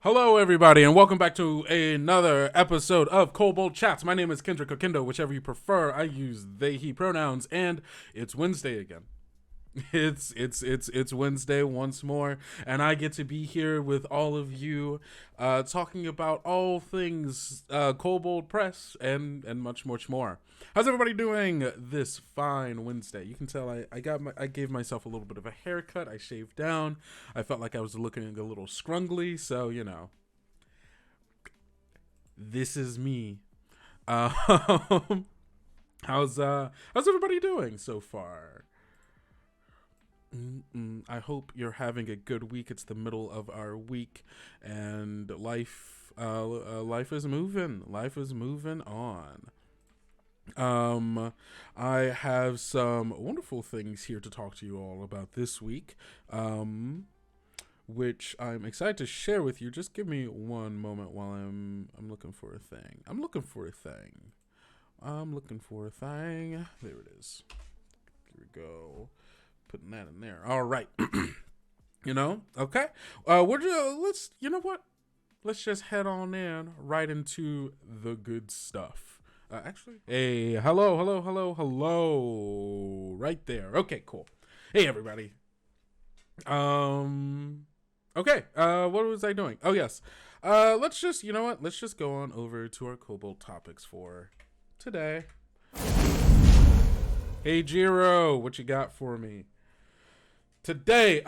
Hello, everybody, and welcome back to another episode of Kobold Chats. My name is Kendrick or Kendo, whichever you prefer. I use they, he pronouns, and it's Wednesday again. It's Wednesday once more, and I get to be here with all of you, talking about all things Kobold Press and much more. How's everybody doing this fine Wednesday? You can tell I gave myself a little bit of a haircut. I shaved down. I felt like I was looking a little scrungly, so you know, this is me. How's everybody doing so far? I hope you're having a good week. It's the middle of our week, and life is moving. Life is moving on. I have some wonderful things here to talk to you all about this week, which I'm excited to share with you. Just give me one moment while I'm looking for a thing. I'm looking for a thing. There it is. Here we go. Putting that in there. All right. Okay. Let's, you know what? Let's just head on in right into the good stuff. Hey, hello. Right there. Okay, cool. Hey, everybody. Okay. What was I doing? Oh, yes. Let's just, you know what? Let's just go on over to our Kobold topics for today. Hey, Jiro, what you got for me? Today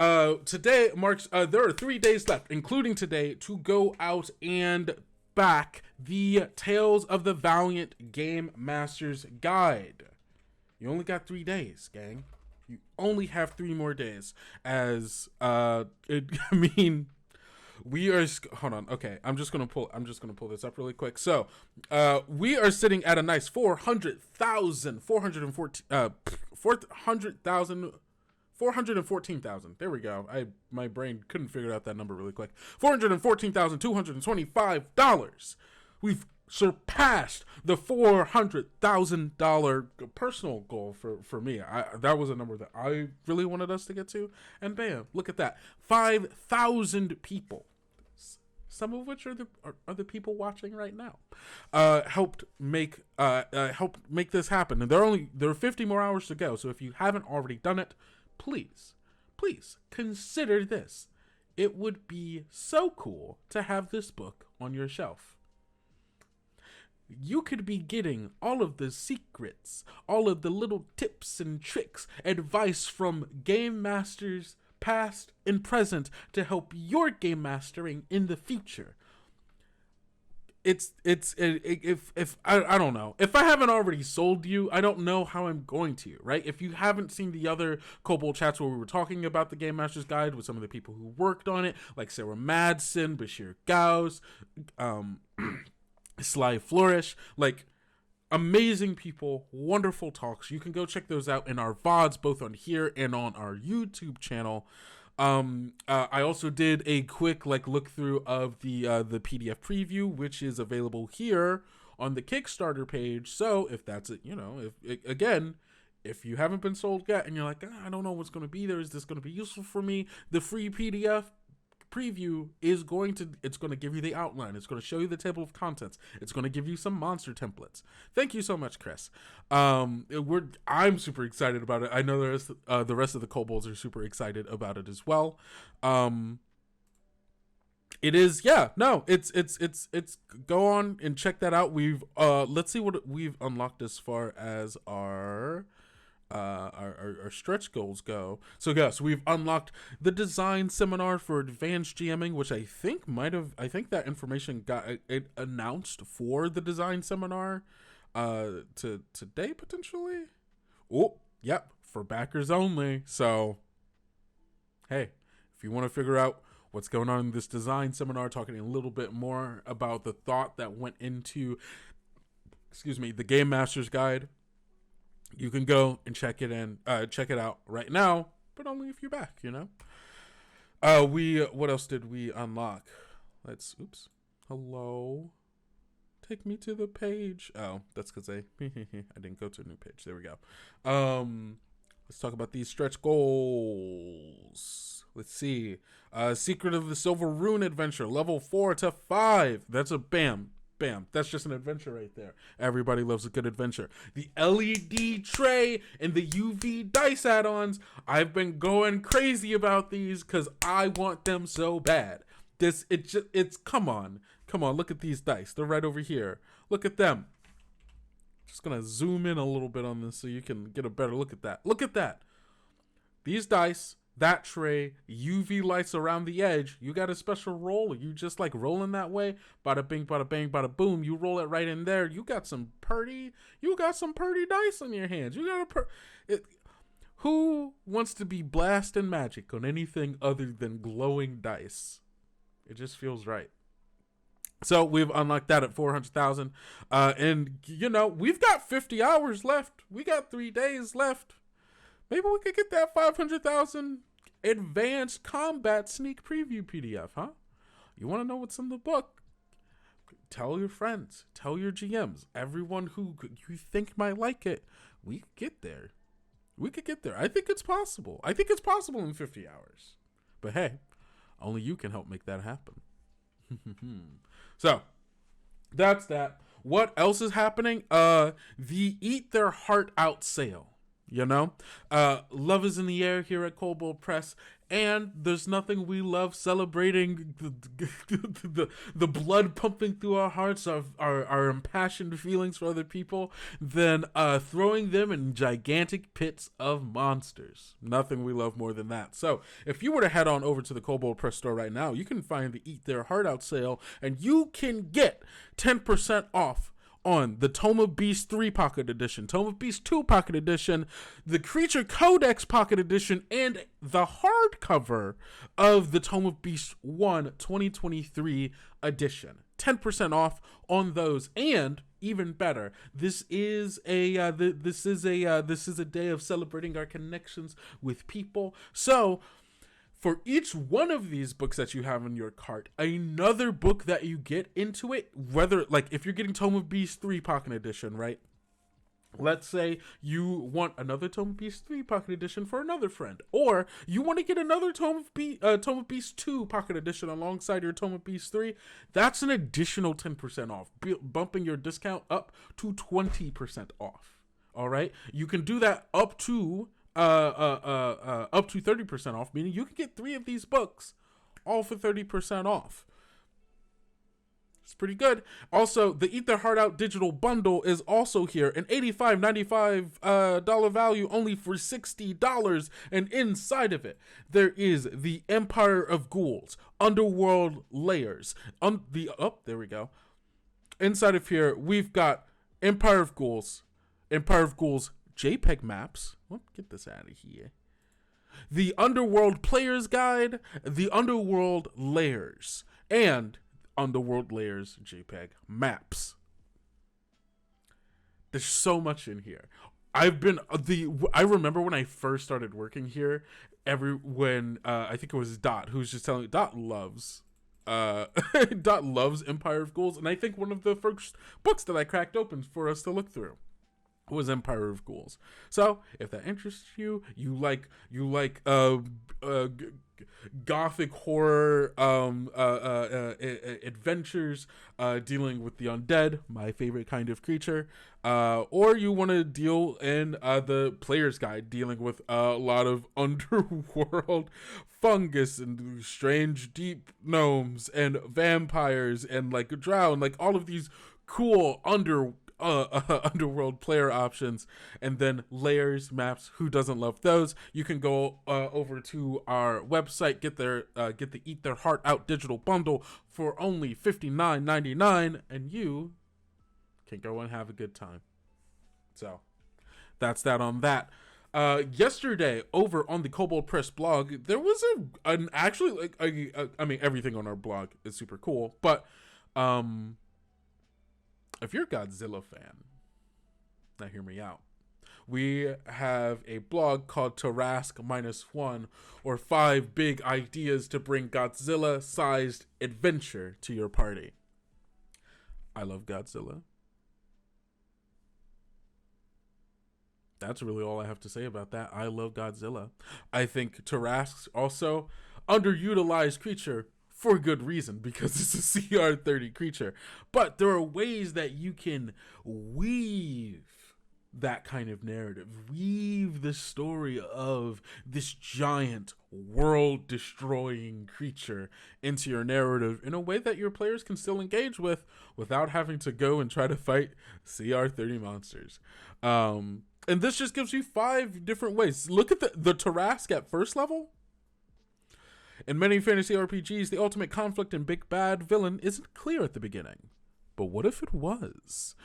marks, there are 3 days left, including today, to go out and back the Tales of the Valiant Game Master's Guide. You only got 3 days, gang. You only have 3 more days. Hold on. Okay, I'm just gonna pull this up really quick. So, we are sitting at a nice 414,000. There we go. My brain couldn't figure out that number really quick. $414,225. We've surpassed the $400,000 personal goal for me. That was a number that I really wanted us to get to, and bam, look at that. 5,000 people, some of which are the people watching right now, helped make this happen. And there are 50 more hours to go. So if you haven't already done it, please consider this. It would be so cool to have this book on your shelf. You could be getting all of the secrets, all of the little tips and tricks, advice from game masters past and present to help your game mastering in the future. If I don't know. If I haven't already sold you, I don't know how I'm going to, right? If you haven't seen the other Kobold Chats where we were talking about the Game Master's Guide with some of the people who worked on it, like Sarah Madsen, Bashir Gauss, Sly Flourish, like amazing people, wonderful talks. You can go check those out in our VODs, both on here and on our YouTube channel. I also did a quick look through of the PDF preview, which is available here on the Kickstarter page. So if that's it, if you haven't been sold yet and you're like, I don't know what's going to be there, is this going to be useful for me? The free PDF preview is going to give you the outline. It's going to show you the table of contents. It's going to give you some monster templates. Thank you so much, Chris. I'm super excited about it. I know the rest of the kobolds are super excited about it as well. It's go on and check that out. We've let's see what we've unlocked as far as our stretch goals go. So yes, we've unlocked the design seminar for advanced GMing, which I think that information got it announced for the design seminar today potentially. Oh, yep, for backers only. So hey, if you want to figure out what's going on in this design seminar, talking a little bit more about the thought that went into the Game Master's Guide, you can go and check it out right now, but only if you're back, what else did we unlock? Hello. Take me to the page. Oh, that's because I didn't go to a new page. There we go. Let's talk about these stretch goals. Let's see. Secret of the Silver Rune adventure, level 4 to 5. That's a bam. Bam. That's just an adventure right there. Everybody loves a good adventure. The LED tray and the UV dice add-ons. I've been going crazy about these because I want them so bad. It's come on. Come on, look at these dice. They're right over here. Look at them. Just gonna zoom in a little bit on this so you can get a better look at that. Look at that. These dice, that tray, UV lights around the edge. You got a special roll. You just like rolling that way. Bada bing, bada bang, bada boom. You roll it right in there. You got some purty dice in your hands. You got who wants to be blasting magic on anything other than glowing dice? It just feels right. So we've unlocked that at 400,000. And, you know, we've got 50 hours left. We got 3 days left. Maybe we could get that 500,000 advanced combat sneak preview PDF, huh? You want to know what's in the book? Tell your friends. Tell your GMs. Everyone who you think might like it. We could get there. We could get there. I think it's possible. I think it's possible in 50 hours. But hey, only you can help make that happen. So, that's that. What else is happening? The Eat Their Heart Out sale. You know? Love is in the air here at Kobold Press. And there's nothing we love celebrating the blood pumping through our hearts, our impassioned feelings for other people, than throwing them in gigantic pits of monsters. Nothing we love more than that. So if you were to head on over to the Kobold Press store right now, you can find the Eat Their Heart Out sale, and you can get 10% off on the Tomb of Beast 3 Pocket Edition, Tomb of Beast 2 Pocket Edition, the Creature Codex Pocket Edition, and the hardcover of the Tomb of Beast 1 2023 edition. 10% off on those, and even better, this is a day of celebrating our connections with people. So for each one of these books that you have in your cart, another book that you get into it, whether, like, if you're getting Tome of Beast 3 Pocket Edition, right? Let's say you want another Tome of Beast 3 Pocket Edition for another friend. Or you want to get another Tome of Beast 2 Pocket Edition alongside your Tome of Beast 3. That's an additional 10% off, bumping your discount up to 20% off. All right? You can do that up to 30% off, meaning you can get 3 of these books all for 30% off. It's pretty good. Also, the Eat Their Heart Out digital bundle is also here, an $85.95 value only for $60, and inside of it there is the Empire of Ghouls Underworld Layers. There we go. Inside of here we've got Empire of Ghouls JPEG maps. Get this out of here. The Underworld Player's Guide, the Underworld Layers, and Underworld Layers JPEG maps. There's so much in here. I remember when I first started working here, I think it was Dot who was just telling me, Dot loves Empire of Ghouls, and I think one of the first books that I cracked open for us to look through was Empire of Ghouls. So if that interests you, you like gothic horror adventures dealing with the undead, my favorite kind of creature, or you want to deal in the Player's Guide, dealing with a lot of underworld fungus and strange deep gnomes and vampires and like drow and like all of these cool underworld player options, and then layers, maps. Who doesn't love those? You can go over to our website, get the Eat Their Heart Out digital bundle for only $59.99, and you can go and have a good time. So that's that on that. Yesterday over on the Kobold Press blog, there was everything on our blog is super cool, but if you're a Godzilla fan, now hear me out. We have a blog called Tarask -1, or 5 big ideas to bring Godzilla-sized adventure to your party. I love Godzilla. that's really all I have to say about that. I love Godzilla. I think Tarrasque's also underutilized creature for good reason, because it's a CR30 creature. But there are ways that you can weave that kind of narrative, weave the story of this giant world destroying creature into your narrative in a way that your players can still engage with without having to go and try to fight CR30 monsters. And this just gives you 5 different ways. Look at the Tarrasque at first level. In many fantasy RPGs, the ultimate conflict and big bad villain isn't clear at the beginning. But what if it was?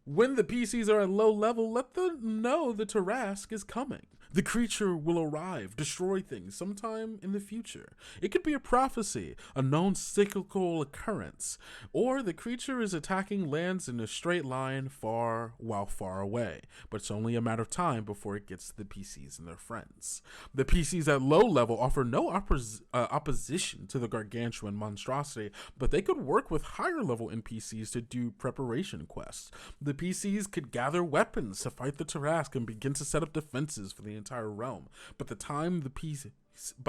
When the PCs are at low level, let them know the Tarrasque is coming. The creature will arrive, destroy things sometime in the future. It could be a prophecy, a known cyclical occurrence, or the creature is attacking lands in a straight line far away. But it's only a matter of time before it gets to the PCs and their friends. The PCs at low level offer no opposition to the gargantuan monstrosity, but they could work with higher level NPCs to do preparation quests. The PCs could gather weapons to fight the Tarrasque and begin to set up defenses for the entire realm. But by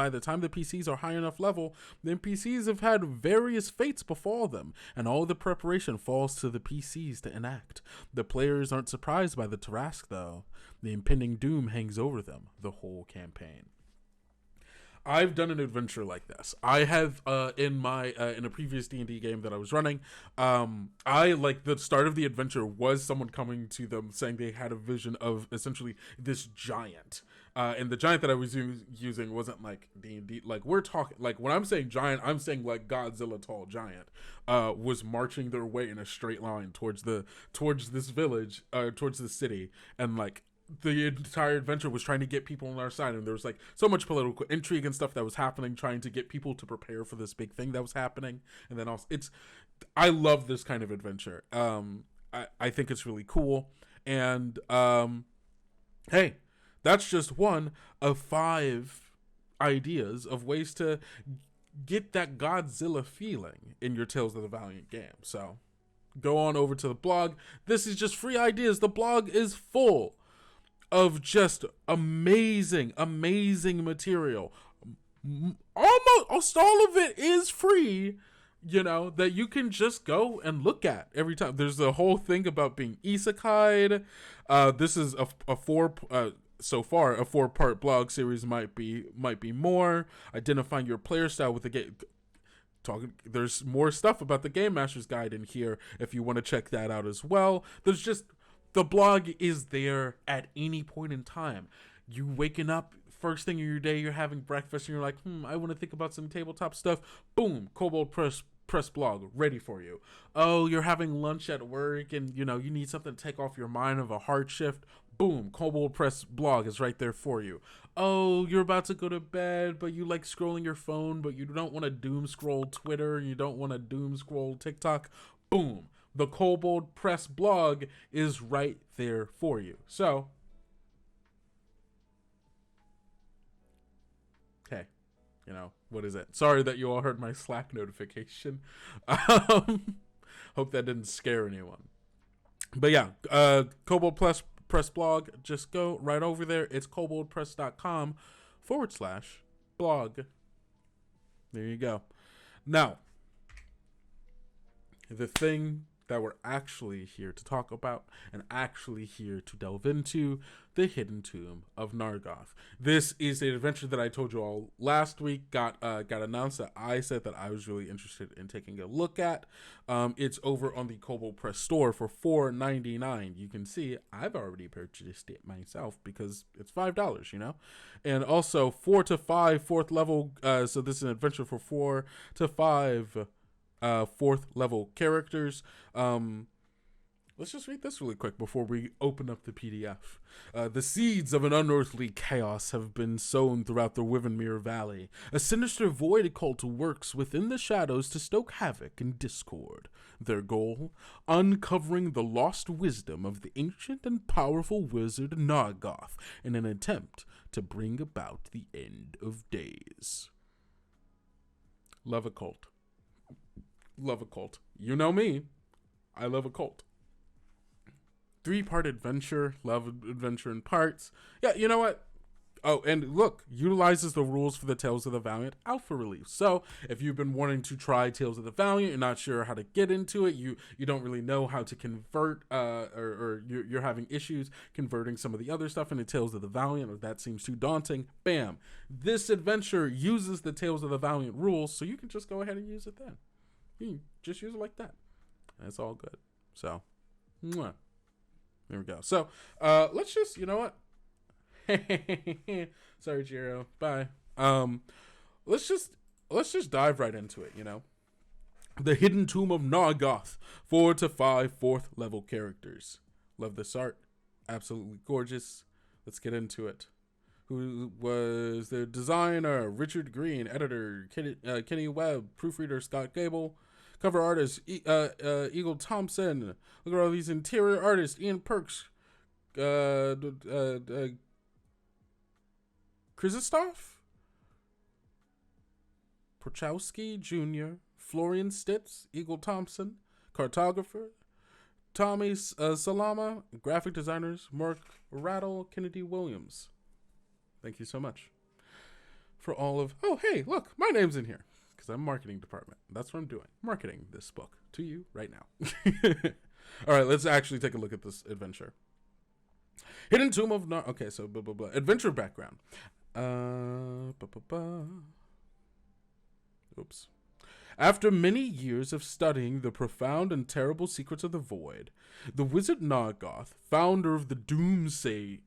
the time the PCs are high enough level, the NPCs have had various fates befall them, and all the preparation falls to the PCs to enact. The players aren't surprised by the Tarrasque, though. The impending doom hangs over them the whole campaign. I've done an adventure like this. I have in a previous D&D game that I was running. I like the start of the adventure was someone coming to them saying they had a vision of essentially this giant. And the giant that I was using wasn't like D&D. Like we're talking like when I'm saying giant, I'm saying like Godzilla tall giant. Was marching their way in a straight line towards this village, towards the city, and like the entire adventure was trying to get people on our side, and there was like so much political intrigue and stuff that was happening, trying to get people to prepare for this big thing that was happening. And then also I love this kind of adventure. I think it's really cool. And hey, that's just one of 5 ideas of ways to get that Godzilla feeling in your Tales of the Valiant game. So go on over to the blog. This is just free ideas. The blog is full of just amazing material. Almost all of it is free, that you can just go and look at every time. There's a whole thing about being isekai'd. This is so far a 4-part blog series, might be more. Identifying your player style with the game. There's more stuff about the Game Master's Guide in here if you want to check that out as well. The blog is there at any point in time. You waking up, first thing in your day, you're having breakfast, and you're like, I want to think about some tabletop stuff. Boom, Kobold Press blog, ready for you. Oh, you're having lunch at work, and you need something to take off your mind of a hard shift. Boom, Kobold Press blog is right there for you. Oh, you're about to go to bed, but you like scrolling your phone, but you don't want to doom scroll Twitter, you don't want to doom scroll TikTok. Boom. The Kobold Press blog is right there for you. So, hey, what is it? Sorry that you all heard my Slack notification. Hope that didn't scare anyone. But yeah, Kobold Press blog, just go right over there. It's koboldpress.com/blog. There you go. Now, the thing that we're actually here to talk about and actually here to delve into, the hidden Tomb of Nargoth. This is an adventure that I told you all last week got announced, that I said that I was really interested in taking a look at. It's over on the Kobold Press store for $4.99. You can see I've already purchased it myself because it's $5, and also 4 to 5 4th level. So this is an adventure for 4 to 5 4th level characters. Let's just read this really quick before we open up the PDF. The seeds of an unearthly chaos have been sown throughout the Wyvenmere Valley. A sinister void cult works within the shadows to stoke havoc and discord. Their goal? Uncovering the lost wisdom of the ancient and powerful wizard Nargoth in an attempt to bring about the end of days. Love a cult. Love a cult. You know me. I love a cult. 3-part adventure, love adventure in parts. Yeah, you know what? Oh, and look, utilizes the rules for the Tales of the Valiant alpha release. So if you've been wanting to try Tales of the Valiant, you're not sure how to get into it, you don't really know how to convert, or you're having issues converting some of the other stuff into Tales of the Valiant, or that seems too daunting, bam. This adventure uses the Tales of the Valiant rules, so you can just go ahead and use it then. You can just use it like that. And it's all good. So, mwah. There we go. So, let's just, you know what? Sorry, Jiro. Bye. Let's just dive right into it, you know. The Hidden Tomb of Nargoth, 4 to 5 4th level characters. Love this art. Absolutely gorgeous. Let's get into it. Who was the designer? Richard Green. Editor Kenny Webb. Proofreader Scott Gable. Cover artist Eagle Thompson. Look at all these interior artists. Ian Perks. Krzysztof Porchowski Jr., Florian Stitz, Eagle Thompson, cartographer, Tommy Salama, graphic designers, Mark Rattle, Kennedy Williams. Thank you so much for all of... Oh, hey, look, my name's in here because I'm marketing department. That's what I'm doing. Marketing this book to you right now. All right, let's actually take a look at this adventure. Hidden Tomb of Okay, so blah, blah, blah. Adventure background. Oops. After many years of studying the profound and terrible secrets of the void, the wizard Nargoth, founder of the Doomsday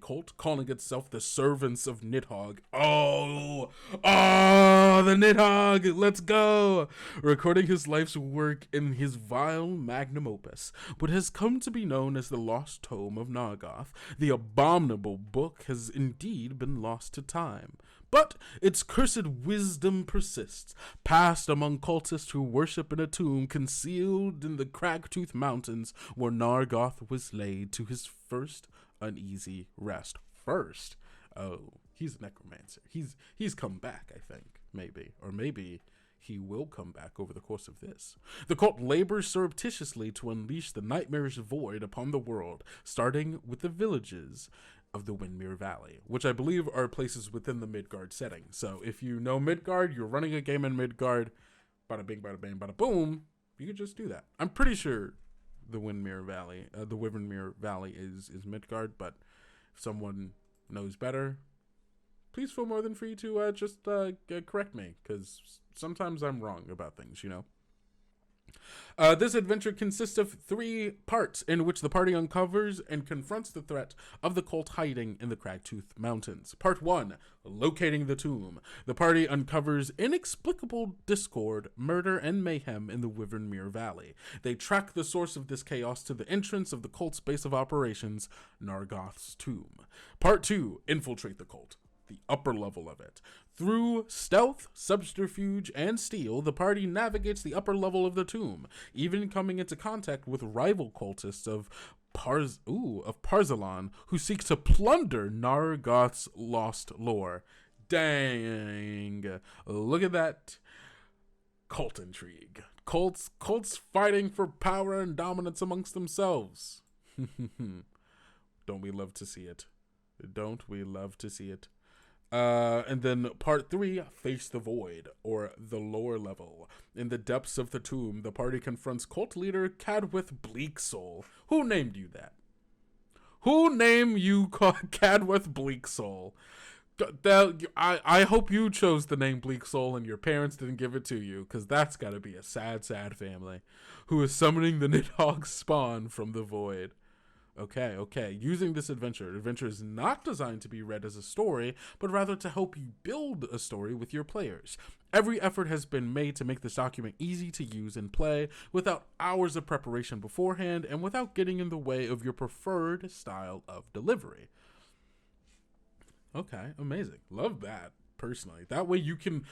cult, calling itself the Servants of Nidhogg. Oh, the Nidhogg, let's go! Recording his life's work in his vile magnum opus, what has come to be known as the Lost Tome of Nargoth, the abominable book has indeed been lost to time. But its cursed wisdom persists, passed among cultists who worship in a tomb concealed in the Cragtooth Mountains where Nargoth was laid to his first uneasy rest. First? Oh, he's a necromancer. He's come back, I think, maybe. Or maybe he will come back over the course of this. The cult labors surreptitiously to unleash the nightmarish void upon the world, starting with the villages of the Windmere Valley, which I believe are places within the Midgard setting. So if you know Midgard, you're running a game in Midgard, bada bing, bada bang, bada boom, you could just do that. I'm pretty sure the Windmere Valley is Midgard, but if someone knows better, please feel more than free to just correct me, because sometimes I'm wrong about things, you know. This adventure consists of 3 parts in which the party uncovers and confronts the threat of the cult hiding in the Cragtooth Mountains. Part 1, locating the tomb. The party uncovers inexplicable discord, murder, and mayhem in the Wyvernmere Valley. They track the source of this chaos to the entrance of the cult's base of operations, Nargoth's tomb. Part 2, infiltrate the cult. The upper level of it. Through stealth, subterfuge, and steal, the party navigates the upper level of the tomb, even coming into contact with rival cultists of Parzalan, who seek to plunder Nargoth's lost lore. Dang. Look at that cult intrigue. Cults fighting for power and dominance amongst themselves. Don't we love to see it? Don't we love to see it? And then part 3, face the void, or the lower level. In the depths of the tomb, the party confronts cult leader Cadwith Bleaksoul. Who named you that? Who named you Cadwith Bleaksoul? I hope you chose the name Bleaksoul and your parents didn't give it to you, because that's gotta be a sad, sad family. Who is summoning the Nidhogg spawn from the void. Okay. Using this adventure is not designed to be read as a story, but rather to help you build a story with your players. Every effort has been made to make this document easy to use and play without hours of preparation beforehand and without getting in the way of your preferred style of delivery. Okay, amazing. Love that. Personally, that way you can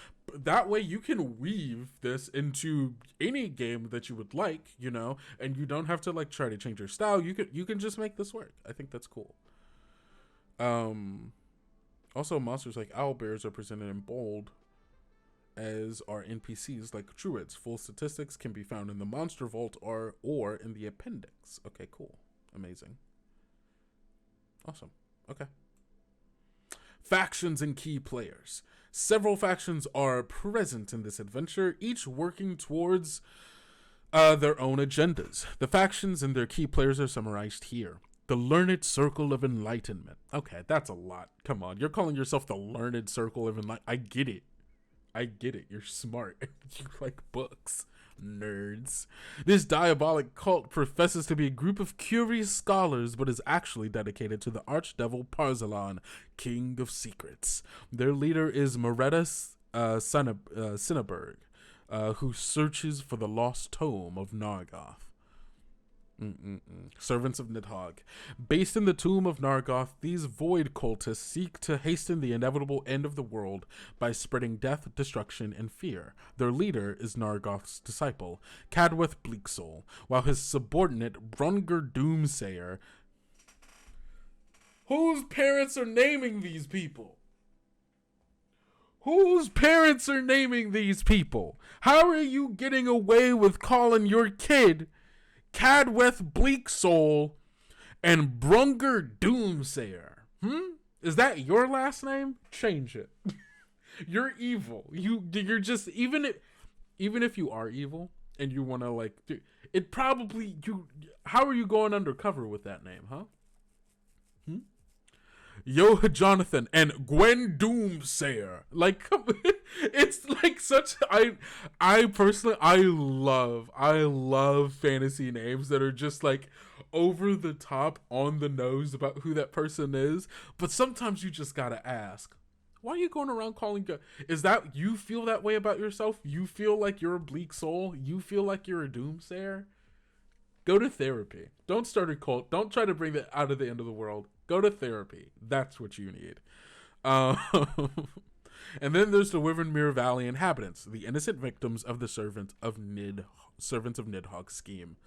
weave this into any game that you would like, you know, and you don't have to like try to change your style. You can just make this work. I think that's cool. Also, monsters like owlbears are presented in bold, as are NPCs like druids. Full statistics can be found in the monster vault or in the appendix. Okay, cool. Amazing. Awesome. Okay. Factions and key players. Several factions are present in this adventure, each working towards their own agendas. The factions and their key players are summarized here. The Learned Circle of Enlightenment. Okay, that's a lot. Come on, you're calling yourself the Learned Circle of Enlightenment. I get it. You're smart. You like books. Nerds. This diabolic cult professes to be a group of curious scholars, but is actually dedicated to the archdevil Parzalon, King of Secrets. Their leader is Moretta Cinnaberg, who searches for the lost tome of Nargoth. Servants of Nidhogg. Based in the Tomb of Nargoth, these void cultists seek to hasten the inevitable end of the world by spreading death, destruction, and fear. Their leader is Nargoth's disciple, Cadweth Bleaksoul, while his subordinate, Brungar Doomsayer... Whose parents are naming these people? Whose parents are naming these people? How are you getting away with calling your kid Cadweth Bleaksoul and Brungar Doomsayer? Is that your last name? Change it. You're evil. You're just, even if you are evil and you want to like, it probably, how are you going undercover with that name, huh? Yo, Jonathan and Gwen Doomsayer. Like, it's like such. I personally, I love fantasy names that are just like over the top, on the nose about who that person is. But sometimes you just gotta ask, why are you going around calling? Is that you feel that way about yourself? You feel like you're a bleak soul? You feel like you're a doomsayer? Go to therapy. Don't start a cult. Don't try to bring that out of the end of the world. Go to therapy. That's what you need. And then there's the Wyvernmere Valley inhabitants, the innocent victims of the servants of Nidhogg's scheme.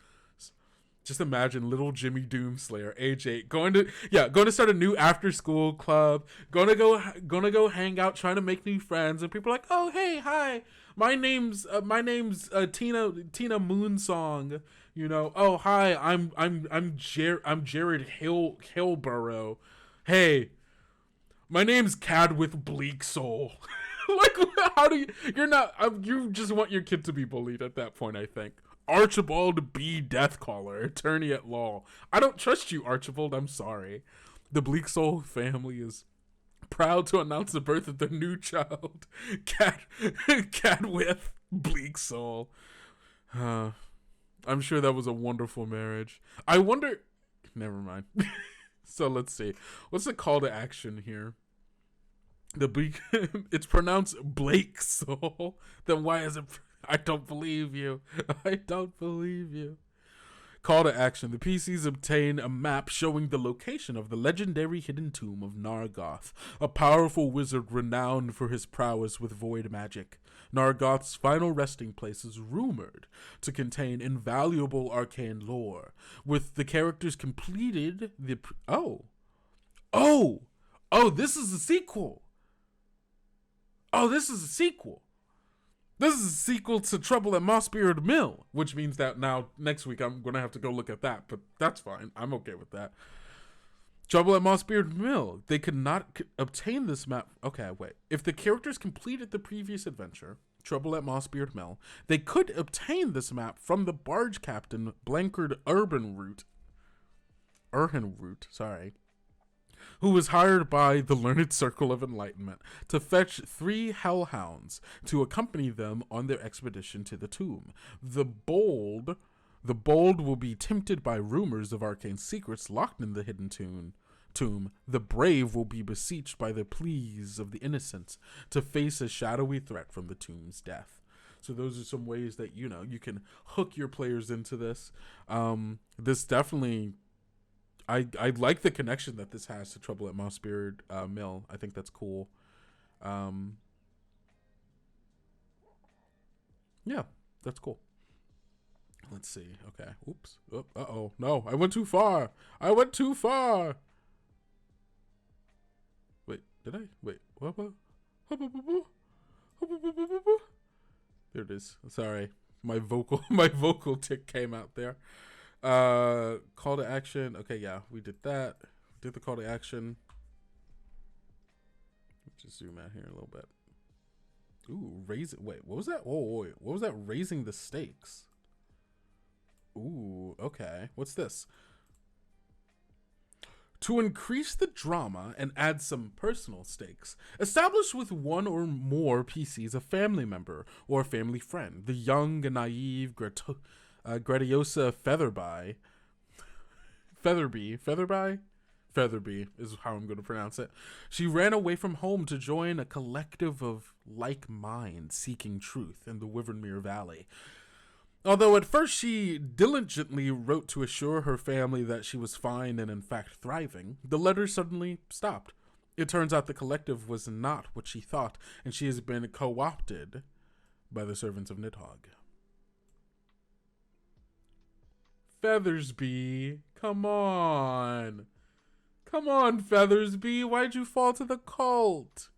Just imagine little Jimmy Doomslayer, age 8, going to start a new after-school club, gonna go hang out, trying to make new friends, and people are like, oh hey, hi, my name's Tina Moonsong. You know, oh hi, I'm Jared Hillborough. Hey, my name's Cadweth Bleaksoul. Like, how do you just want your kid to be bullied at that point, I think. Archibald B. Deathcaller, attorney at law. I don't trust you, Archibald, I'm sorry. The Bleaksoul family is proud to announce the birth of their new child, Cadweth Bleaksoul. I'm sure that was a wonderful marriage. I wonder... Never mind. So let's see. What's the call to action here? It's pronounced Blake Soul. Then why is it... I don't believe you. I don't believe you. Call to action. The PCs obtain a map showing the location of the legendary hidden tomb of Nargoth, a powerful wizard renowned for his prowess with void magic. Nargoth's final resting place is rumored to contain invaluable arcane lore. With the characters completed, this is a sequel. This is a sequel to Trouble at Mossbeard Mill, which means that now next week I'm going to have to go look at that, but that's fine. I'm okay with that. Trouble at Mossbeard Mill. They could not obtain this map. Okay, wait. If the characters completed the previous adventure, Trouble at Mossbeard Mill, they could obtain this map from the barge captain Blankard Urhenroot, who was hired by the Learned Circle of Enlightenment to fetch 3 hellhounds to accompany them on their expedition to the tomb. The bold will be tempted by rumors of arcane secrets locked in the hidden tomb. The brave will be beseeched by the pleas of the innocent to face a shadowy threat from the tomb's death. So those are some ways that, you can hook your players into this. This definitely... I like the connection that this has to Trouble at Mossbeard Mill. I think that's cool. Yeah, that's cool. Let's see. Okay. Oops. Uh-oh. No, I went too far. Wait, did I? Wait. What? There it is. Sorry. My vocal tick came out there. Call to action. Okay, yeah, we did that. Did the call to action. Let's just zoom out here a little bit. Ooh, raise it. Wait, what was that? Oh, wait, what was that? Raising the stakes. Ooh, okay. What's this? To increase the drama and add some personal stakes, establish with one or more PCs a family member or a family friend. The young and naive Gratiosa Featherby is how I'm going to pronounce it. She ran away from home to join a collective of like minds seeking truth in the Wyvernmere Valley. Although at first she diligently wrote to assure her family that she was fine and in fact thriving, the letters suddenly stopped. It turns out the collective was not what she thought, and she has been co-opted by the servants of Nidhogg. Feathersby, come on. Come on, Feathersby, why'd you fall to the cult?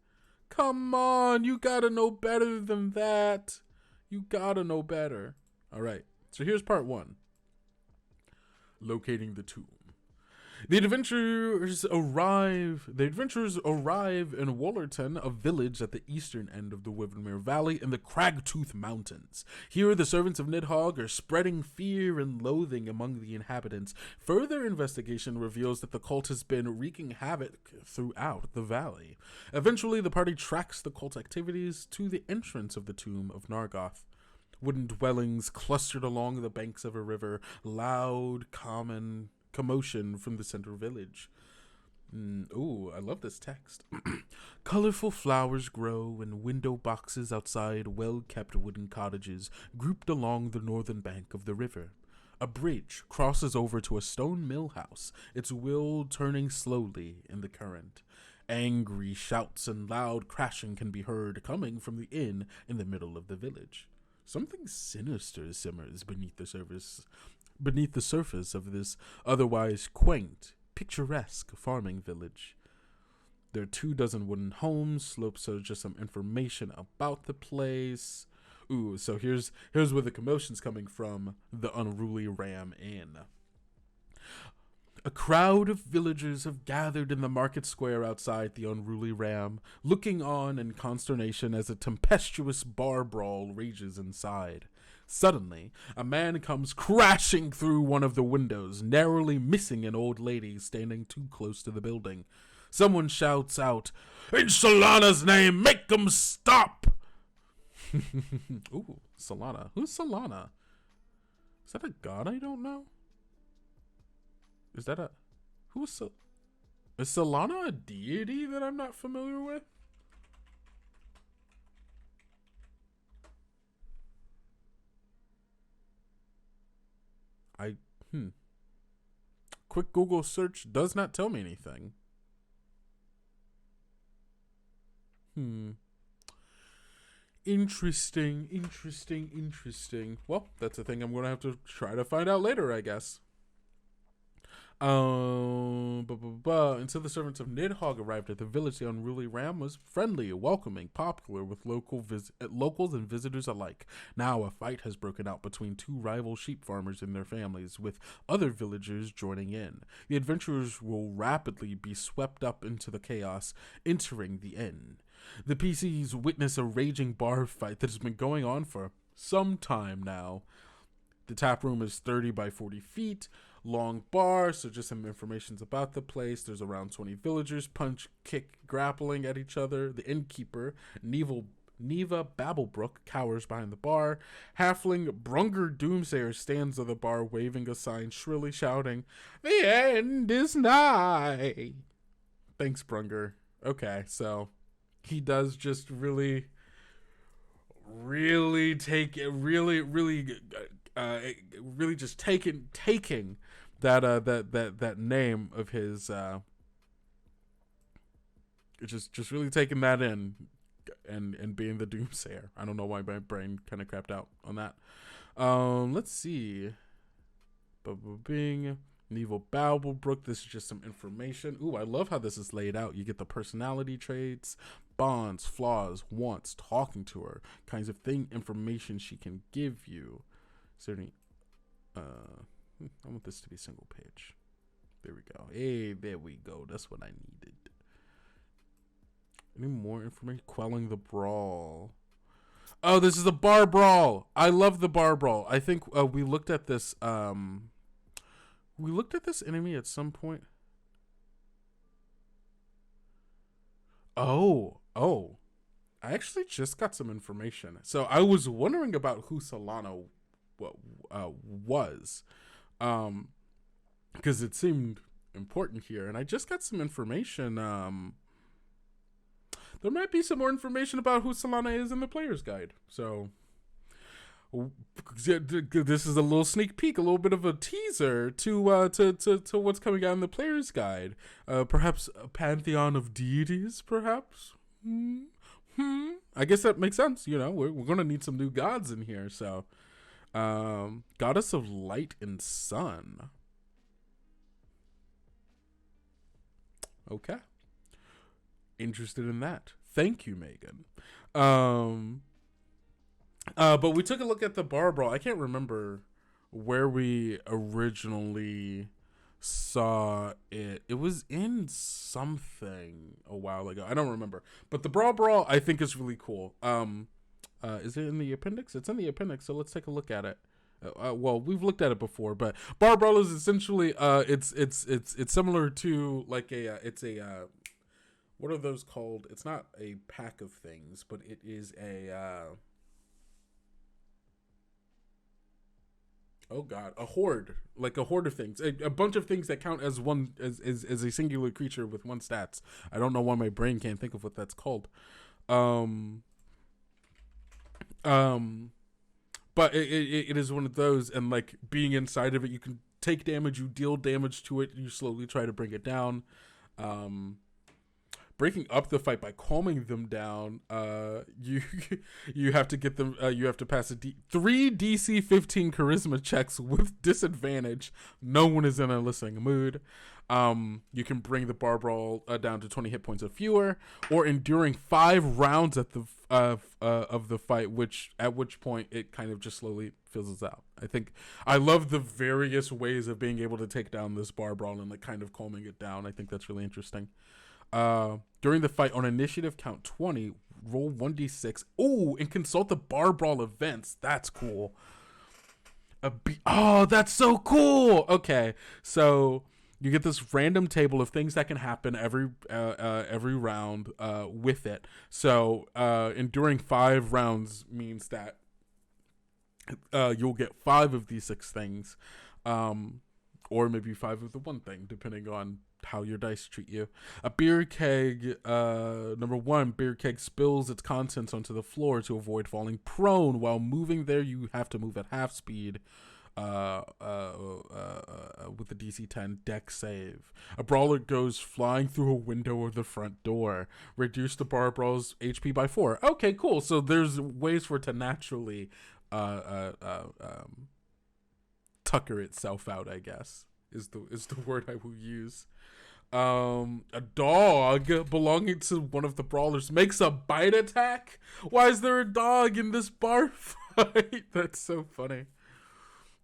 Come on, you gotta know better than that. You gotta know better. All right, so here's part 1. Locating the tomb. The adventurers arrive in Wollerton, a village at the eastern end of the Wyvernmere Valley in the Cragtooth Mountains. Here, the servants of Nidhogg are spreading fear and loathing among the inhabitants. Further investigation reveals that the cult has been wreaking havoc throughout the valley. Eventually, the party tracks the cult activities to the entrance of the Tomb of Nargoth. Wooden dwellings clustered along the banks of a river, loud, commotion from the center village. Ooh, I love this text. Colorful flowers grow in window boxes outside well-kept wooden cottages grouped along the northern bank of the river. A bridge crosses over to a stone mill house, its wheel turning slowly in the current. Angry shouts and loud crashing can be heard coming from the inn in the middle of the village. Something sinister simmers beneath the surface of this otherwise quaint, picturesque farming village. There are 24 wooden homes. Slopes are just some information about the place. Ooh, so here's where the commotion's coming from. The Unruly Ram Inn. A crowd of villagers have gathered in the market square outside the Unruly Ram, looking on in consternation as a tempestuous bar brawl rages inside. Suddenly, a man comes crashing through one of the windows, narrowly missing an old lady standing too close to the building. Someone shouts out, "In Solana's name, make 'em stop!" Ooh, Solana. Who's Solana? Is that a god I don't know? Is that is Solana a deity that I'm not familiar with? Quick Google search does not tell me anything. Interesting. Well, that's a thing I'm going to have to try to find out later, I guess. Until the servants of Nidhogg arrived at the village, the Unruly Ram was friendly, welcoming, popular with locals and visitors alike. Now a fight has broken out between 2 rival sheep farmers and their families, with other villagers joining in. The adventurers will rapidly be swept up into the chaos, entering the inn. The PCs witness a raging bar fight that has been going on for some time now. The tap room is 30 by 40 feet. Long bar, so just some information about the place. There's around 20 villagers, punch, kick, grappling at each other. The innkeeper, Neva Babblebrook, cowers behind the bar. Halfling Brunger Doomsayer stands at the bar, waving a sign, shrilly shouting, "The end is nigh." Thanks, Brunger. Okay, so he does just really take it, really just taking that name of his, just really taking that in and being the Doomsayer. I don't know why my brain kind of crapped out on that. Let's see. Bing. Neville Babblebrook. This is just some information. Ooh, I love how this is laid out. You get the personality traits, bonds, flaws, wants, talking to her, kinds of information she can give you. Certainly, I want this to be single page. There we go. Hey, there we go. That's what I needed. Any more information? Quelling the brawl. Oh, this is a bar brawl. I love the bar brawl. I think we looked at this. We looked at this enemy at some point. Oh. I actually just got some information. So I was wondering about who Solana was, because it seemed important here, and I just got some information. There might be some more information about who Solana is in the player's guide. So this is a little sneak peek, a little bit of a teaser to what's coming out in the player's guide. Perhaps a pantheon of deities, perhaps. I guess that makes sense. You know, we're gonna need some new gods in here. So, goddess of light and sun. Okay. Interested in that. Thank you, Megan. But we took a look at the bar brawl. I can't remember where we originally saw it. It was in something a while ago. I don't remember. But the brawl, I think, is really cool. Is it in the appendix? It's in the appendix, so let's take a look at it. Well, we've looked at it before, but bar brawl is essentially it's similar to like what are those called? It's not a pack of things, but it is a a horde, like a horde of things, a bunch of things that count as one as a singular creature with one stats. I don't know why my brain can't think of what that's called. But it is one of those, and like being inside of it, you can take damage, you deal damage to it, you slowly try to bring it down. Breaking up the fight by calming them down, you have to get them. You have to pass 3 DC 15 charisma checks with disadvantage. No one is in a listening mood. You can bring the bar brawl down to 20 hit points or fewer, or enduring 5 rounds at the of the fight, at which point it kind of just slowly fizzles out. I think I love the various ways of being able to take down this bar brawl and like kind of calming it down. I think that's really interesting. During the fight on initiative count 20, roll 1d6. Oh, and consult the bar brawl events. That's cool. Oh, that's so cool. Okay, so you get this random table of things that can happen every round with it. So enduring 5 rounds means that you'll get 5 of these 6 things, or maybe 5 of the one thing, depending on how your dice treat you. A beer keg, number 1, beer keg spills its contents onto the floor to avoid falling prone. While moving there, you have to move at half speed with the DC 10 deck save. A brawler goes flying through a window or the front door. Reduce the bar brawl's HP by 4. Okay, cool. So there's ways for it to naturally tucker itself out, I guess, is the word I will use. A dog belonging to one of the brawlers makes a bite attack. Why is there a dog in this bar fight? That's so funny.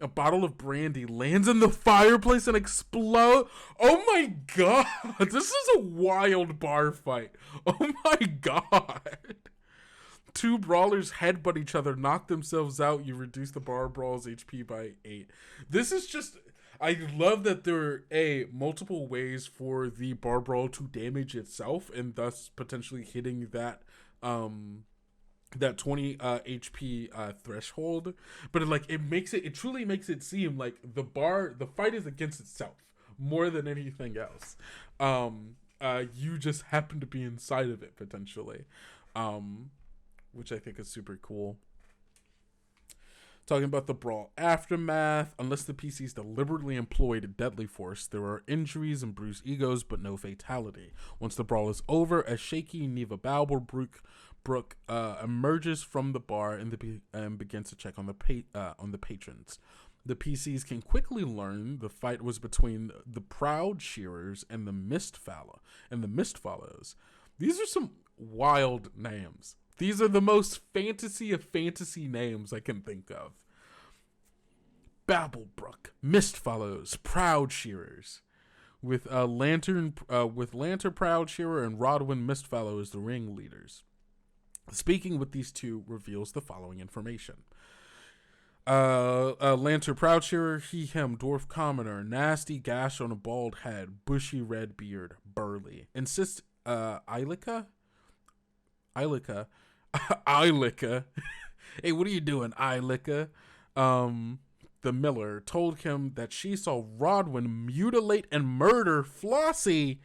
A bottle of brandy lands in the fireplace and explodes. Oh my god, this is a wild bar fight. Oh my god. 2 brawlers headbutt each other, knock themselves out. You reduce the bar brawl's HP by 8. This is just, I love that there are multiple ways for the bar brawl to damage itself, and thus potentially hitting that 20 HP threshold. But it truly makes it seem like the fight is against itself more than anything else. You just happen to be inside of it potentially, which I think is super cool. Talking about the brawl aftermath. Unless the PCs deliberately employed a deadly force, there are injuries and bruised egos, but no fatality. Once the brawl is over, a shaky Neva Brooke emerges from the bar and begins to check on the patrons. The PCs can quickly learn the fight was between the Proud Shearers and the Mistfollows. These are some wild names. These are the most fantasy of fantasy names I can think of. Babblebrook, Mistfollows, Proud Shearers, with Lantern Proud Shearer and Rodwin Mistfollow as the ringleaders. Speaking with these two reveals the following information. Lantern Proud Shearer, he, him, dwarf commoner, nasty gash on a bald head, bushy red beard, burly. Insists, Ilika? Hey, what are you doing, Ilika? The miller told him that she saw Rodwin mutilate and murder Flossie,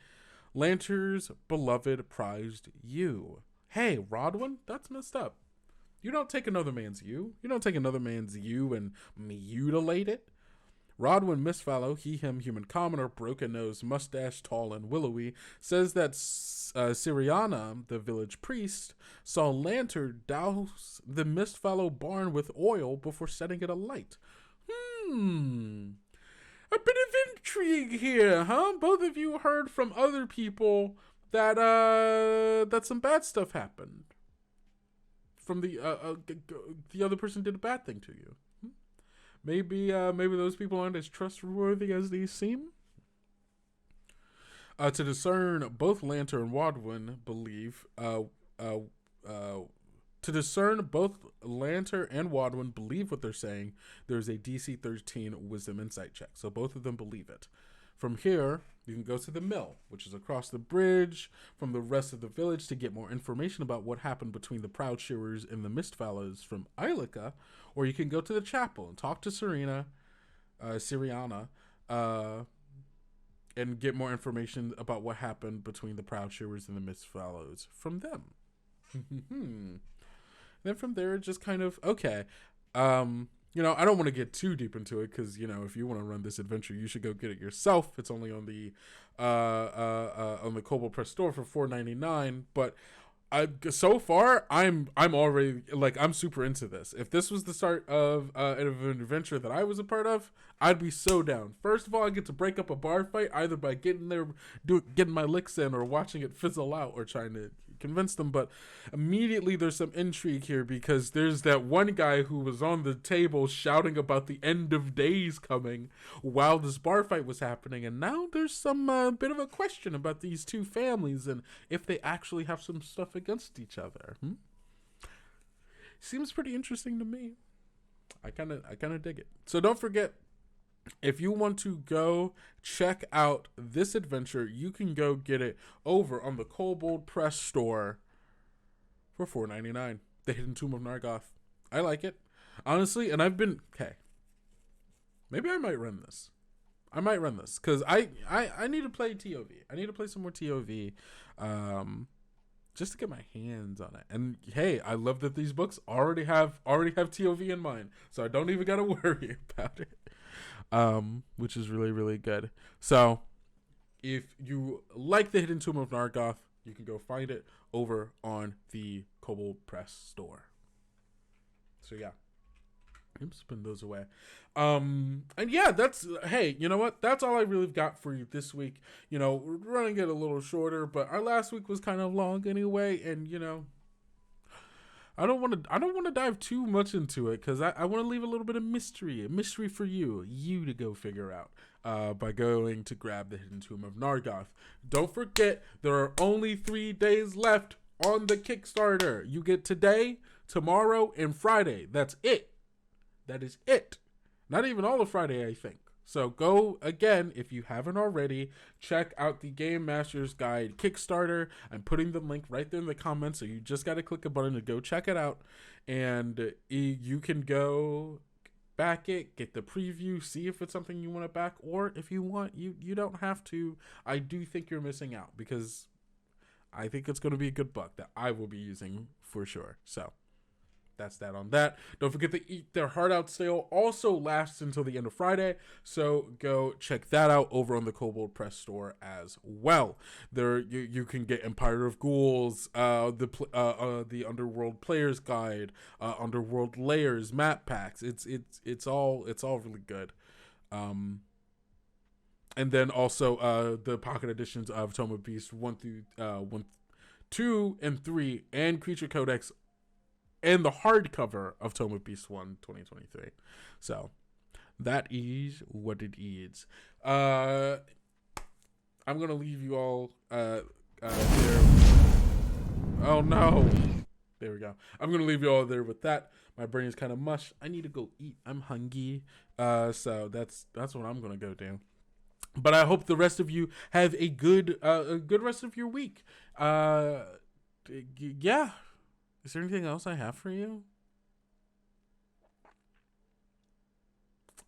Lantern's beloved prized ewe. Hey, Rodwin, that's messed up. You don't take another man's ewe. You don't take another man's ewe and mutilate it. Rodwin Mistfollow, he, him, human commoner, broken nose, mustache, tall and willowy, says that Syriana, the village priest, saw Lantern douse the Mistfollow barn with oil before setting it alight. A bit of intrigue here, huh? Both of you heard from other people that that some bad stuff happened. From the other person did a bad thing to you. Maybe those people aren't as trustworthy as they seem. To discern both Lantern and Rodwin believe what they're saying, there's a DC 13 Wisdom Insight check. So both of them believe it. From here, you can go to the mill, which is across the bridge from the rest of the village, to get more information about what happened between the Proud Shearers and the Mistfollows from Ilika, or you can go to the chapel and talk to Syriana, and get more information about what happened between the Proud Shearers and the Mistfollows from them. Then from there, just kind of, okay. I don't want to get too deep into it because, if you want to run this adventure, you should go get it yourself. It's only on the Kobold Press store for $4.99. But so far, I'm already, I'm super into this. If this was the start of an adventure that I was a part of, I'd be so down. First of all, I get to break up a bar fight either by getting there, getting my licks in, or watching it fizzle out, or trying to convince them. But immediately there's some intrigue here because there's that one guy who was on the table shouting about the end of days coming while this bar fight was happening, and now there's some bit of a question about these two families and if they actually have some stuff against each other. Seems pretty interesting to me. I kind of dig it. So don't forget, if you want to go check out this adventure, you can go get it over on the Kobold Press store for $4.99. The Hidden Tomb of Nargoth. I like it, honestly, and I've been, maybe I might run this. Because I need to play TOV. I need to play some more TOV, just to get my hands on it. And hey, I love that these books already have TOV in mind, so I don't even gotta worry about it. Which is really, really good. So if you like the Hidden Tomb of Nargoth, you can go find it over on the Kobold Press store. So yeah, I'm spin those away. And yeah, hey, you know what? That's all I really got for you this week. We're running it a little shorter, but our last week was kind of long anyway, and I don't want to dive too much into it because I want to leave a little bit of mystery for you to go figure out by going to grab the Hidden Tomb of Nargoth. Don't forget, there are only 3 days left on the Kickstarter. You get today, tomorrow, and Friday. That's it. That is it. Not even all of Friday, I think. So go, again, if you haven't already, check out the Game Master's Guide Kickstarter. I'm putting the link right there in the comments, so you just got to click a button to go check it out. And you can go back it, get the preview, see if it's something you want to back, or if you want, you don't have to. I do think you're missing out, because I think it's going to be a good book that I will be using for sure. So that's that on that. Don't forget to Eat Their Heart Out sale also lasts until the end of Friday, so go check that out over on the Kobold Press store as well. There you can get Empire of Ghouls, the Underworld Player's Guide, Underworld Layers, map packs. It's all really good. And then also the pocket editions of Tome of Beast 1 through 2 and 3, and Creature Codex, and the hardcover of Tome of Beast 1 2023. So That is what it is. I'm gonna leave you all there. Oh no. There we go. I'm gonna leave you all there with that. My brain is kind of mush. I need to go eat. I'm hungry. So that's what I'm gonna go do. But I hope the rest of you have a good rest of your week. Yeah. Is there anything else I have for you?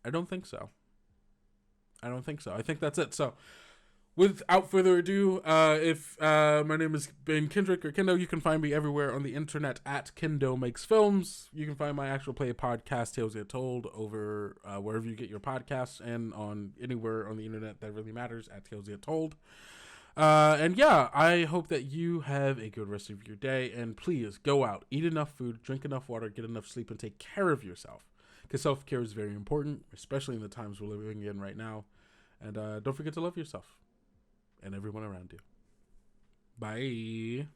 I don't think so. I think that's it. So, without further ado, if my name has been Kendrick or Kendo, you can find me everywhere on the internet at Kendo Makes Films. You can find my actual play podcast, Tales Get Told, over wherever you get your podcasts, and on anywhere on the internet that really matters at Tales Get Told. And yeah, I hope that you have a good rest of your day, and please go out, eat enough food, drink enough water, get enough sleep, and take care of yourself, because self-care is very important, especially in the times we're living in right now. And don't forget to love yourself and everyone around you. Bye.